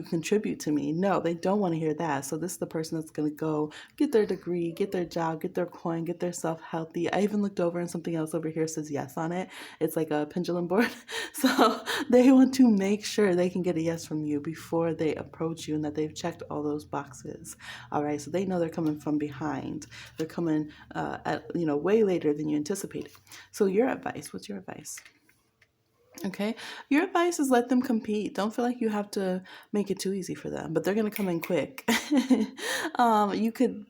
contribute to me? No, they don't want to hear that. So this is the person that's going to go get their degree, get their job, get their coin, get their self healthy. I even looked over and something else over here says yes on it. It's like a pendulum board. So they want to make sure they can get a yes from you before they approach you and that they've checked all those boxes. All right. So they know they're coming from behind. They're coming at way later than you anticipated. So your advice, what's your advice? Okay. Your advice is let them compete. Don't feel like you have to make it too easy for them, but they're going to come in quick. You could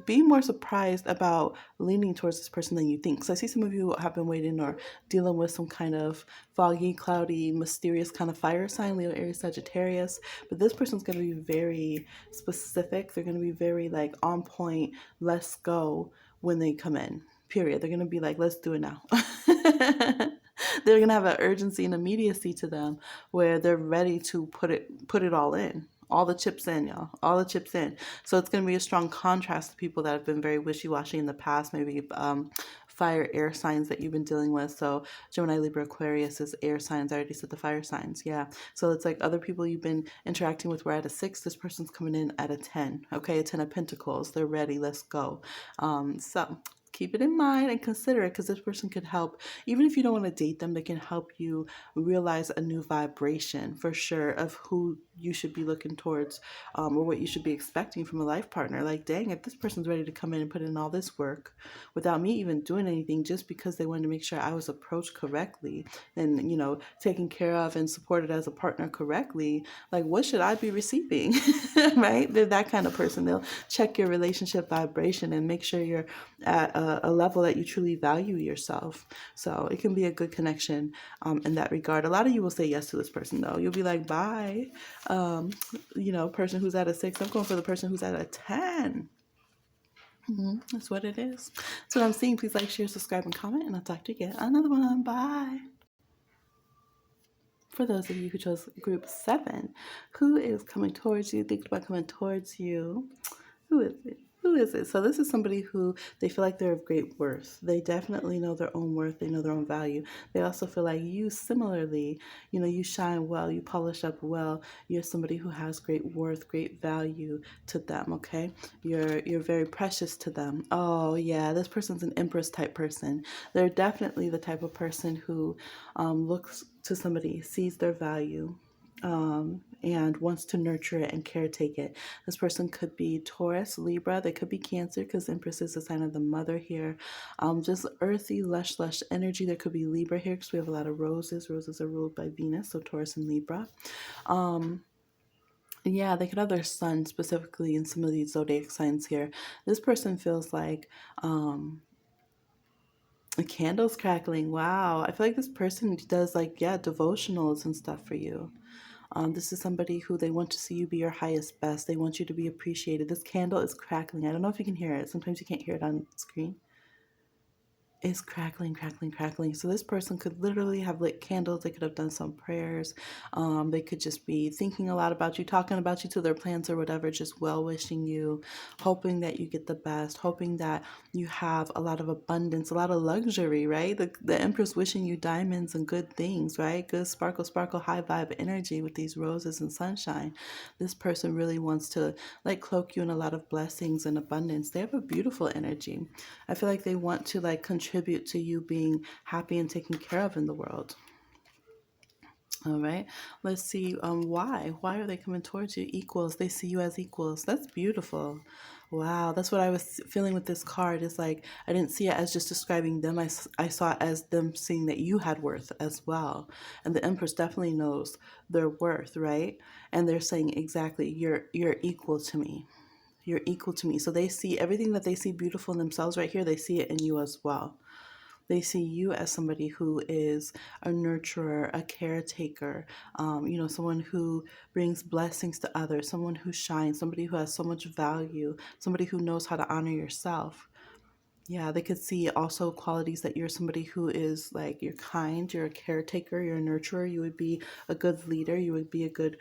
be more surprised about leaning towards this person than you think. So I see some of you have been waiting or dealing with some kind of foggy, cloudy, mysterious kind of fire sign, Leo, Aries, Sagittarius. But this person's going to be very specific. They're going to be very like on point. Let's go when they come in. Period. They're going to be like, let's do it now. They're going to have an urgency and immediacy to them where they're ready to put it all in. All the chips in, y'all. All the chips in. So it's going to be a strong contrast to people that have been very wishy-washy in the past, maybe fire air signs that you've been dealing with. So Gemini, Libra, Aquarius is air signs. I already said the fire signs. Yeah. So it's like other people you've been interacting with were at a 6. This person's coming in at a 10. Okay. A 10 of Pentacles. They're ready. Let's go. So keep it in mind and consider it, because this person could help. Even if you don't want to date them, they can help you realize a new vibration for sure of who you should be looking towards, or what you should be expecting from a life partner. Like, dang, if this person's ready to come in and put in all this work without me even doing anything, just because they wanted to make sure I was approached correctly and, you know, taken care of and supported as a partner correctly, like, what should I be receiving? Right? They're that kind of person. They'll check your relationship vibration and make sure you're at a level that you truly value yourself. So it can be a good connection in that regard. A lot of you will say yes to this person, though. You'll be like, bye. You know, person who's at a 6, I'm going for the person who's at a 10. That's what it is. That's what I'm seeing. Please like, share, subscribe, and comment, and I'll talk to you again. Another one. Bye. For those of you who chose group 7, who is coming towards you, thinking about coming towards you? Who is it? Who is it? So this is somebody who they feel like they're of great worth. They definitely know their own worth. They know their own value. They also feel like you similarly, you know, you shine well, you polish up well. You're somebody who has great worth, great value to them, okay? You're very precious to them. Oh yeah, this person's an Empress type person. They're definitely the type of person who looks to somebody, sees their value, and wants to nurture it and caretake it. This person could be Taurus, Libra. They could be Cancer, because Empress is a sign of the mother here. Just earthy, lush energy. There could be Libra here, because we have a lot of roses. Roses are ruled by Venus, so Taurus and Libra. Yeah, they could have their sun specifically in some of these zodiac signs here. This person feels like a candle's crackling. Wow. I feel like this person does, like, yeah, devotionals and stuff for you. This is somebody who they want to see you be your highest best. They want you to be appreciated. This candle is crackling. I don't know if you can hear it. Sometimes you can't hear it on screen. It's crackling, crackling, crackling. So this person could literally have lit candles. They could have done some prayers. They could just be thinking a lot about you, talking about you to their plants or whatever, just well-wishing you, hoping that you get the best, hoping that you have a lot of abundance, a lot of luxury, right? The Empress wishing you diamonds and good things, right? Good sparkle, sparkle, high vibe energy with these roses and sunshine. This person really wants to, like, cloak you in a lot of blessings and abundance. They have a beautiful energy. I feel like they want to, like, contribute to you being happy and taken care of in the world. All right, let's see. Why are they coming towards you? Equals. They see you as equals. That's beautiful. Wow, that's what I was feeling with this card. Is like, I didn't see it as just describing them. I saw it as them seeing that you had worth as well. And the Empress definitely knows their worth, right? And they're saying, exactly, you're equal to me. You're equal to me. So they see everything that they see beautiful in themselves right here. They see it in you as well. They see you as somebody who is a nurturer, a caretaker, you know, someone who brings blessings to others, someone who shines, somebody who has so much value, somebody who knows how to honor yourself. Yeah, they could see also qualities that you're somebody who is, like, you're kind, you're a caretaker, you're a nurturer, you would be a good leader, you would be a good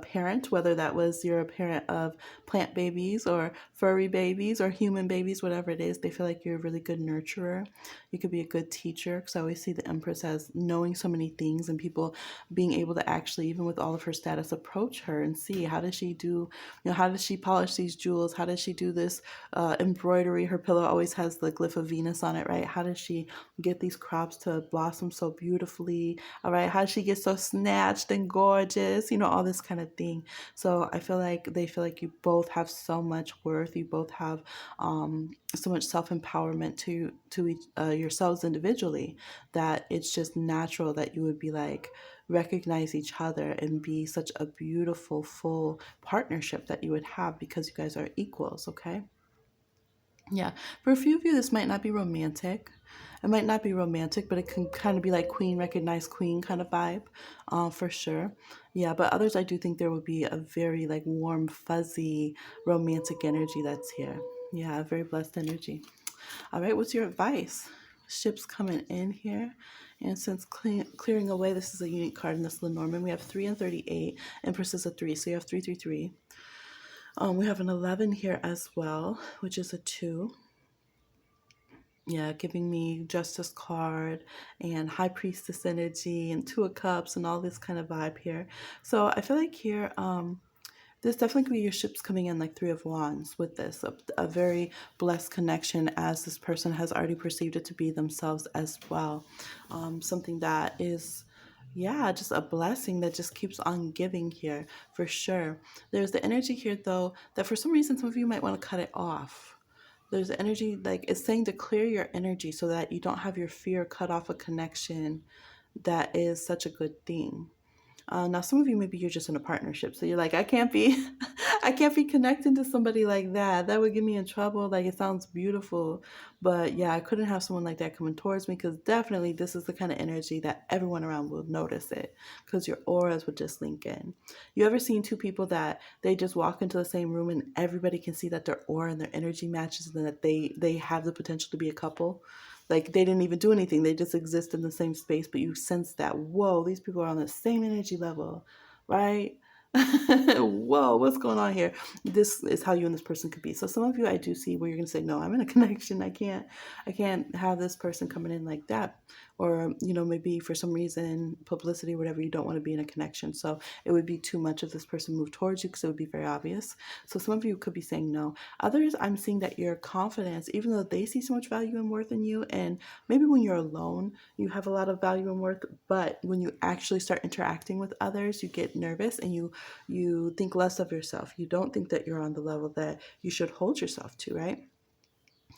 parent, whether that was you're a parent of plant babies or furry babies or human babies, whatever it is. They feel like you're a really good nurturer. You could be a good teacher, because I always see the Empress as knowing so many things, and people being able to actually, even with all of her status, approach her and see, how does she do, you know, how does she polish these jewels? How does she do this embroidery? Her pillow always has the glyph of Venus on it, right? How does she get these crops to blossom so beautifully? All right, how does she get so snatched and gorgeous? You know, all this kind of thing. So I feel like they feel like you both have so much worth. You both have so much self-empowerment to yourselves individually, that it's just natural that you would be like, recognize each other and be such a beautiful, full partnership that you would have, because you guys are equals, okay? Yeah, for a few of you, this might not be romantic. It might not be romantic, but it can kind of be like queen, recognize queen kind of vibe, for sure. Yeah, but others, I do think there would be a very, like, warm, fuzzy, romantic energy that's here. Yeah, a very blessed energy. All right, what's your advice? Ships coming in here. And since clearing away, this is a unique card in this Lenormand. We have 3 and 38. Empress is a 3, so you have 333. We have an 11 here as well, which is a 2. Yeah, giving me Justice card and High Priestess energy and Two of Cups and all this kind of vibe here. So I feel like here, this definitely could be your ships coming in like Three of Wands with this, a very blessed connection as this person has already perceived it to be themselves as well. Something that is, yeah, just a blessing that just keeps on giving here for sure. There's the energy here though that for some reason some of you might want to cut it off. There's energy, like it's saying to clear your energy so that you don't have your fear cut off a connection that is such a good thing. Now, some of you, maybe you're just in a partnership, so you're like, I can't be, I can't be connecting to somebody like that. That would get me in trouble. Like, it sounds beautiful, but yeah, I couldn't have someone like that coming towards me because definitely this is the kind of energy that everyone around will notice it because your auras would just link in. You ever seen two people that they just walk into the same room and everybody can see that their aura and their energy matches and that they have the potential to be a couple? Like they didn't even do anything. They just exist in the same space, but you sense that, whoa, these people are on the same energy level, right? Whoa, what's going on here? This is how you and this person could be. So some of you I do see where you're gonna say, no, I'm in a connection. I can't have this person coming in like that. Or, maybe for some reason, publicity, whatever, you don't want to be in a connection. So it would be too much of this person move towards you because it would be very obvious. So some of you could be saying no. Others, I'm seeing that your confidence, even though they see so much value and worth in you, and maybe when you're alone, you have a lot of value and worth, but when you actually start interacting with others, you get nervous and you think less of yourself. You don't think that you're on the level that you should hold yourself to, right?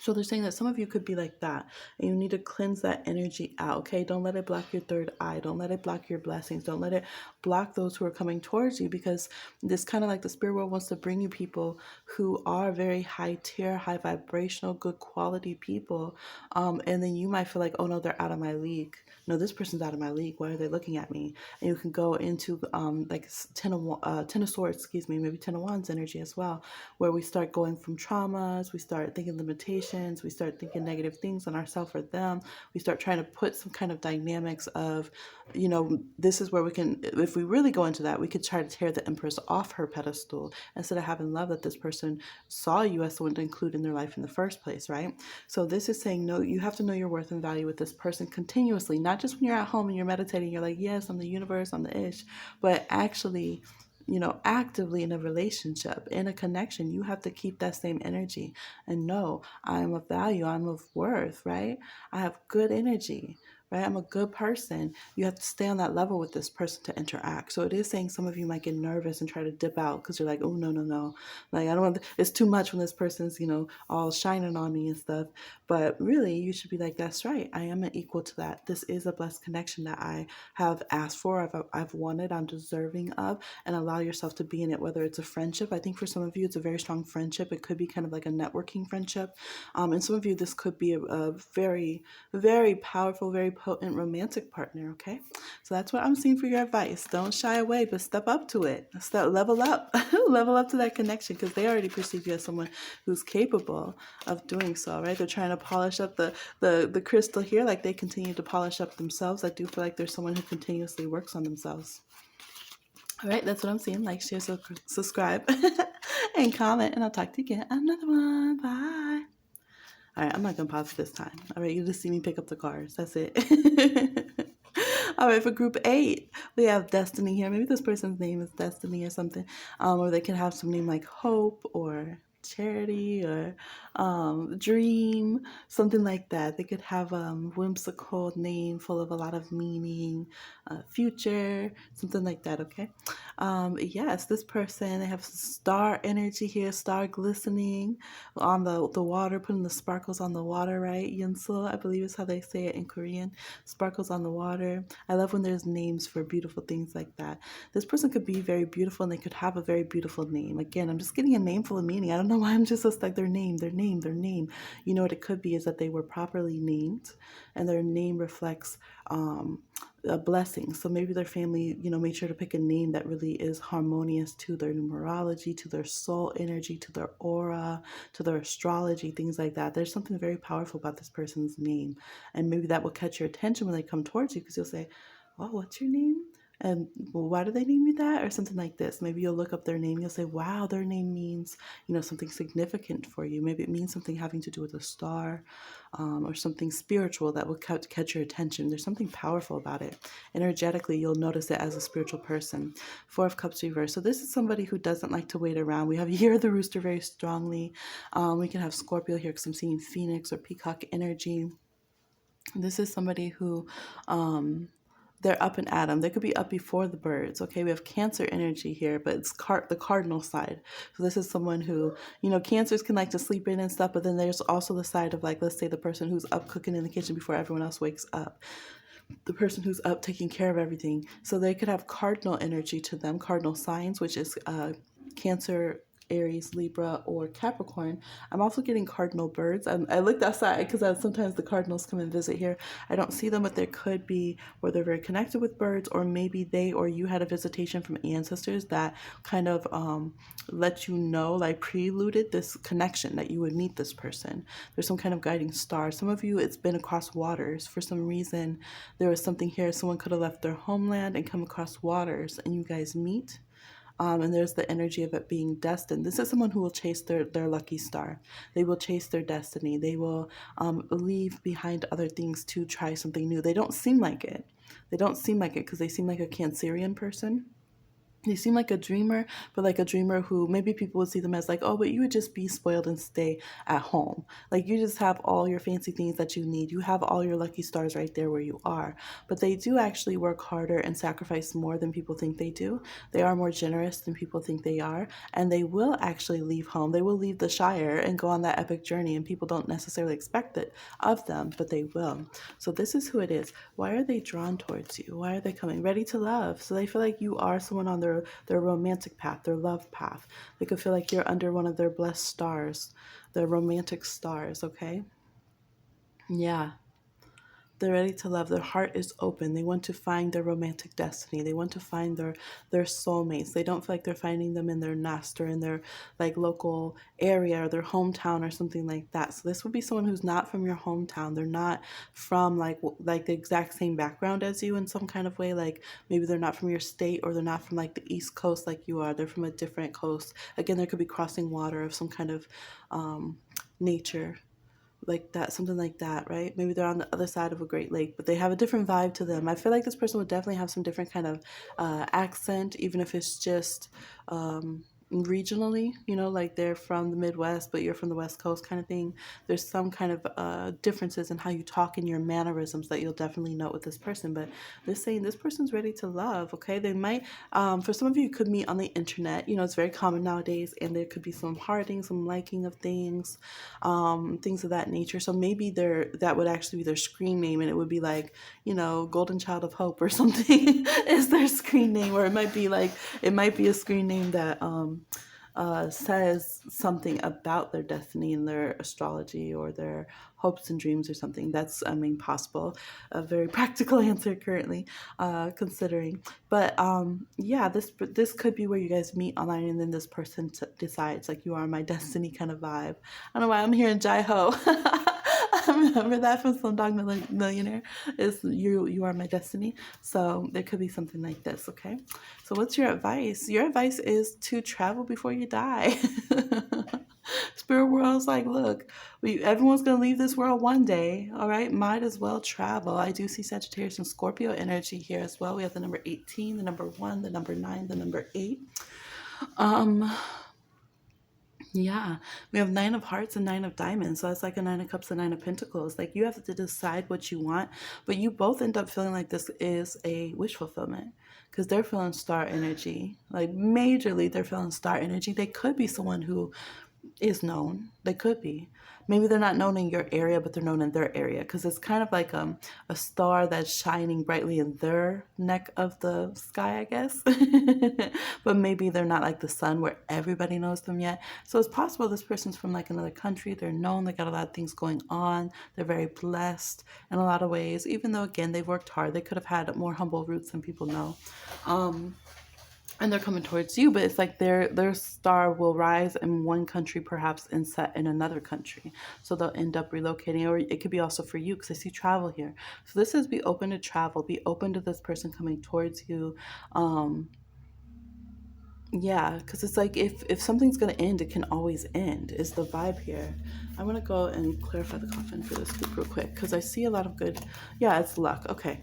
So they're saying that some of you could be like that and you need to cleanse that energy out, okay? Don't let it block your third eye. Don't let it block your blessings. Don't let it block those who are coming towards you because this kind of like the spirit world wants to bring you people who are very high tier, high vibrational, good quality people. And then you might feel like, oh no, they're out of my league. No, this person's out of my league. Why are they looking at me? And you can go into like Ten of Swords, excuse me, maybe Ten of Wands energy as well, where we start going from traumas, we start thinking limitations, we start thinking negative things on ourselves or them. We start trying to put some kind of dynamics of, this is where we can, if we really go into that, we could try to tear the Empress off her pedestal instead of having love that this person saw you as someone to include in their life in the first place, right? So this is saying, no, you have to know your worth and value with this person continuously, not just when you're at home and you're meditating, you're like, yes, I'm the universe, I'm the ish, but actually, actively in a relationship, in a connection, you have to keep that same energy and know I'm of value, I'm of worth, right? I have good energy, right? I'm a good person. You have to stay on that level with this person to interact. So it is saying some of you might get nervous and try to dip out because you're like, oh, no, no, no. Like, I don't want, it's too much when this person's, all shining on me and stuff. But really, you should be like, that's right. I am an equal to that. This is a blessed connection that I have asked for, I've wanted, I'm deserving of, and allow yourself to be in it, whether it's a friendship. I think for some of you, it's a very strong friendship. It could be kind of like a networking friendship. And some of you, this could be a very, very powerful, very potent romantic partner, okay? So that's what I'm seeing for your advice. Don't shy away, but step up to it. Level up. Level up to that connection because they already perceive you as someone who's capable of doing so, right? They're trying to polish up the crystal here like they continue to polish up themselves. I do feel like there's someone who continuously works on themselves. All right, that's what I'm seeing. Like, share, subscribe, and comment, and I'll talk to you again another one. Bye. All right, I'm not going to pause this time. All right, you just see me pick up the cards. That's it. All right, for group 8, we have Destiny here. Maybe this person's name is Destiny or something. Or they can have some name like Hope or Charity or Dream, something like that. They could have a whimsical name full of a lot of meaning, future, something like that, okay? Yes, this person, they have star energy here, star glistening on the water, putting the sparkles on the water, right? Yunsul, I believe is how they say it in Korean. Sparkles on the water. I love when there's names for beautiful things like that. This person could be very beautiful and they could have a very beautiful name. Again, I'm just getting a name full of meaning. I don't know why I'm just like their name. You know what it could be is that they were properly named and their name reflects a blessing. So maybe their family, made sure to pick a name that really is harmonious to their numerology, to their soul energy, to their aura, to their astrology, things like that. There's something very powerful about this person's name. And maybe that will catch your attention when they come towards you, because you'll say, oh, what's your name? And, well, why do they name you that? Or something like this. Maybe you'll look up their name. You'll say, wow, their name means, something significant for you. Maybe it means something having to do with a star, or something spiritual that will catch your attention. There's something powerful about it. Energetically, you'll notice it as a spiritual person. Four of Cups reversed. So this is somebody who doesn't like to wait around. We have Year of the Rooster very strongly. We can have Scorpio here because I'm seeing Phoenix or Peacock energy. This is somebody who, they're up and at 'em. They could be up before the birds. Okay, we have Cancer energy here, but it's the cardinal side. So this is someone who, Cancers can like to sleep in and stuff, but then there's also the side of, like, let's say the person who's up cooking in the kitchen before everyone else wakes up, the person who's up taking care of everything. So they could have cardinal energy to them, cardinal signs, which is Cancer, Aries, Libra, or Capricorn. I'm also getting cardinal birds. I looked outside because sometimes the cardinals come and visit here. I don't see them, but there could be where they're very connected with birds, or maybe they or you had a visitation from ancestors that kind of let you know, like preluded this connection that you would meet this person. There's some kind of guiding star. Some of you, it's been across waters. For some reason, there was something here. Someone could have left their homeland and come across waters, and you guys meet. And there's the energy of it being destined. This is someone who will chase their lucky star. They will chase their destiny. They will leave behind other things to try something new. They don't seem like it. They don't seem like it because they seem like a Cancerian person. They seem like a dreamer, but like a dreamer who maybe people would see them as like, oh, but you would just be spoiled and stay at home. Like you just have all your fancy things that you need. You have all your lucky stars right there where you are. But they do actually work harder and sacrifice more than people think they do. They are more generous than people think they are. And they will actually leave home. They will leave the Shire and go on that epic journey. And people don't necessarily expect it of them, but they will. So this is who it is. Why are they drawn towards you? Why are they coming? Ready to love. So they feel like you are someone on their romantic path, their love path. They could feel like you're under one of their blessed stars, their romantic stars, okay? Yeah. They're ready to love. Their heart is open. They want to find their romantic destiny. They want to find their soulmates. They don't feel like they're finding them in their nest or in their like local area or their hometown or something like that. So this would be someone who's not from your hometown. They're not from like the exact same background as you in some kind of way. Like maybe they're not from your state, or they're not from like the East Coast like you are. They're from a different coast. Again, there could be crossing water of some kind of nature like that, something like that, right? Maybe they're on the other side of a Great Lake, but they have a different vibe to them. I feel like this person would definitely have some different kind of accent, even if it's just regionally, like they're from the Midwest, but you're from the West Coast kind of thing. There's some kind of differences in how you talk and your mannerisms that you'll definitely note with this person. But they're saying this person's ready to love, okay? They might, for some of you, could meet on the internet. It's very common nowadays, and there could be some hearting, some liking of things, things of that nature. So maybe that would actually be their screen name, and it would be like, Golden Child of Hope or something is their screen name, or it might be a screen name that says something about their destiny and their astrology or their hopes and dreams or something. That's, possible. A very practical answer currently, considering. But yeah, this could be where you guys meet online, and then this person decides like, you are my destiny kind of vibe. I don't know why I'm hearing Jai Ho. Remember that from Slumdog Millionaire? Is you are my destiny. So there could be something like this, okay? So what's your advice? Your advice is to travel before you die. Spirit world's like, look, everyone's going to leave this world one day, all right? Might as well travel. I do see Sagittarius and Scorpio energy here as well. We have the number 18, the number 1, the number 9, the number 8. Yeah, we have 9 of Hearts and 9 of Diamonds. So that's like a 9 of Cups and 9 of Pentacles. Like you have to decide what you want, but you both end up feeling like this is a wish fulfillment because they're feeling star energy. Like majorly, they're feeling star energy. They could be someone who is known. They could be. Maybe they're not known in your area, but they're known in their area, because it's kind of like a star that's shining brightly in their neck of the sky, I guess. But maybe they're not like the sun where everybody knows them yet. So it's possible this person's from like another country. They're known. They got a lot of things going on. They're very blessed in a lot of ways. Even though again they've worked hard, they could have had more humble roots than people know. And they're coming towards you, but it's like their star will rise in one country perhaps and set in another country, so they'll end up relocating. Or it could be also for you, because I see travel here. So this is, be open to travel, be open to this person coming towards you. Yeah, because it's like if something's going to end, it can always end, is the vibe here. I'm going to go and clarify the coffin for this group real quick, because I see a lot of good. Yeah, it's luck. Okay.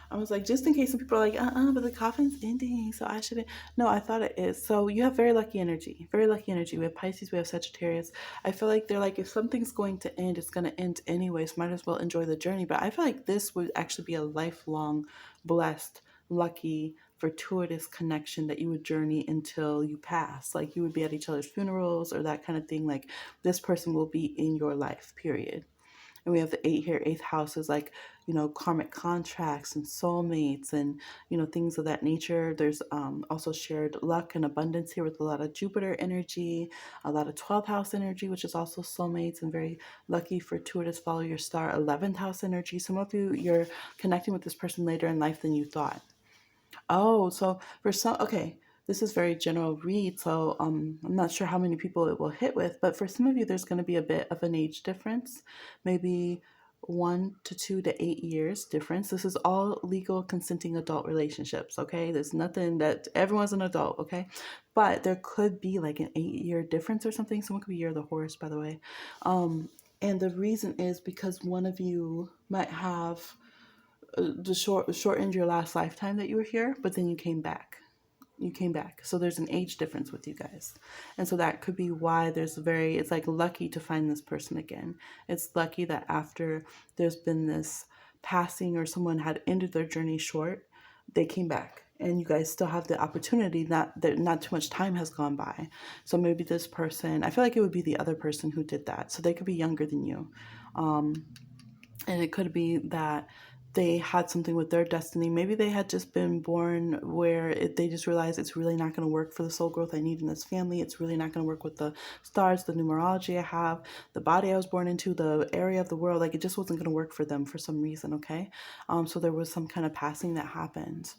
I was like, just in case some people are like, but the coffin's ending, so I shouldn't. No, I thought it is. So you have very lucky energy. Very lucky energy. We have Pisces, we have Sagittarius. I feel like they're like, if something's going to end, it's going to end anyways. Might as well enjoy the journey. But I feel like this would actually be a lifelong, blessed, lucky, fortuitous connection that you would journey until you pass. Like you would be at each other's funerals or that kind of thing. Like this person will be in your life, period. And we have the 8 here. 8th house is like, karmic contracts and soulmates and, things of that nature. There's also shared luck and abundance here with a lot of Jupiter energy, a lot of 12th house energy, which is also soulmates and very lucky, fortuitous, follow your star. 11th house energy. Some of you, you're connecting with this person later in life than you thought. Oh, so for some, okay, this is very general read, so I'm not sure how many people it will hit with, but for some of you, there's going to be a bit of an age difference, maybe 1 to 2 to 8 years difference. This is all legal, consenting adult relationships, okay? There's nothing that everyone's an adult, okay? But there could be like an 8-year difference or something. Someone could be year of the horse, by the way. And the reason is because one of you might have the shortened your last lifetime that you were here, but then you came back. So there's an age difference with you guys, and so that could be why it's like lucky to find this person again. It's lucky that after there's been this passing or someone had ended their journey short, they came back, and you guys still have the opportunity. Not too much time has gone by, so maybe this person, I feel like it would be the other person who did that, so they could be younger than you. And it could be that they had something with their destiny. Maybe they had just been born where they just realized it's really not going to work for the soul growth I need in this family. It's really not going to work with the stars, the numerology I have, the body I was born into, the area of the world. Like it just wasn't going to work for them for some reason, okay? So there was some kind of passing that happened.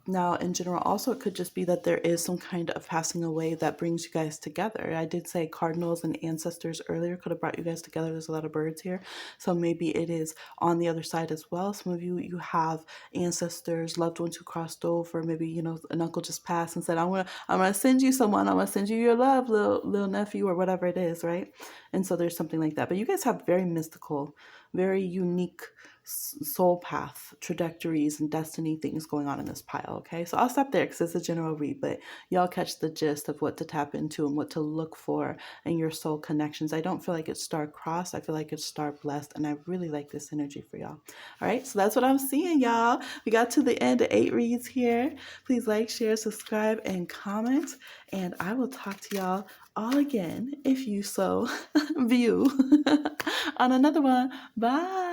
Now, in general, also, it could just be that there is some kind of passing away that brings you guys together. I did say cardinals and ancestors earlier could have brought you guys together. There's a lot of birds here. So maybe it is on the other side as well. Some of you, you have ancestors, loved ones who crossed over. Maybe, an uncle just passed and said, I'm gonna send you someone. I'm gonna send you your love, little nephew, or whatever it is, right? And so there's something like that. But you guys have very mystical, very unique soul path trajectories and destiny things going on in this pile. Okay, so I'll stop there because it's a general read, but y'all catch the gist of what to tap into and what to look for in your soul connections. I don't feel like it's star crossed. I feel like it's star blessed, and I really like this energy for y'all. All right, so that's what I'm seeing, y'all. We got to the end of 8 reads here. Please like, share, subscribe, and comment, and I will talk to y'all all again if you so view on another one. Bye.